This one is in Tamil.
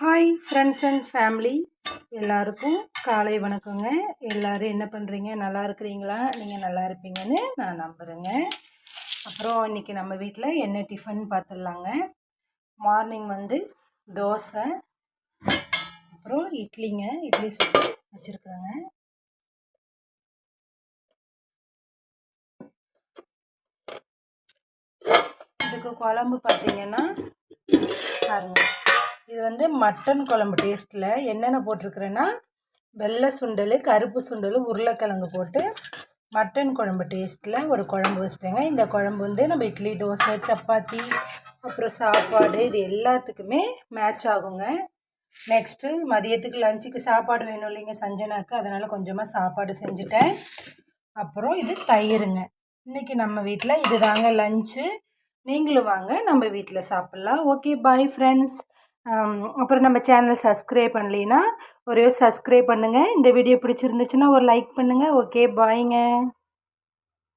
ஹாய் ஃப்ரெண்ட்ஸ் அண்ட் ஃபேமிலி எல்லாருக்கும் காலை வணக்கங்க. எல்லோரும் என்ன பண்ணுறீங்க? நல்லா இருக்கிறீங்களா? நீங்கள் நல்லா இருப்பீங்கன்னு நான் நம்புகிறேங்க. அப்புறம் இன்றைக்கி நம்ம வீட்டில் என்ன டிஃபன் பார்த்துடலாங்க. மார்னிங் தோசை, அப்புறம் இட்லி சுட்டு வச்சுருக்குறேங்க. இதுக்கு குழம்பு பார்த்திங்கன்னா பாருங்கள், இது மட்டன் குழம்பு டேஸ்ட்டில் என்னென்ன போட்டிருக்குறேன்னா வெள்ளை சுண்டல், கருப்பு சுண்டல், உருளைக்கிழங்கு போட்டு மட்டன் குழம்பு டேஸ்ட்டில் ஒரு குழம்பு வச்சிட்டேங்க. இந்த குழம்பு நம்ம இட்லி, தோசை, சப்பாத்தி, அப்புறம் சாப்பாடு இது எல்லாத்துக்குமே மேட்ச் ஆகுங்க. நெக்ஸ்ட்டு மதியத்துக்கு லஞ்சுக்கு சாப்பாடு வேணும் இல்லைங்க சஞ்சனாக்கு, அதனால் கொஞ்சமாக சாப்பாடு செஞ்சுட்டேன். அப்புறம் இது தயிருங்க. இன்றைக்கி நம்ம வீட்டில் இது தாங்க லஞ்சு. நீங்களும் வாங்க நம்ம வீட்டில் சாப்பிட்லாம். Okay, bye friends. அப்புறம் நம்ம சேனலை சப்ஸ்கிரைப் பண்ணலைன்னா ஒரே சப்ஸ்கிரைப் பண்ணுங்கள். இந்த வீடியோ பிடிச்சிருந்துச்சுன்னா ஒரு லைக் பண்ணுங்கள். ஓகே, பாய்ங்க.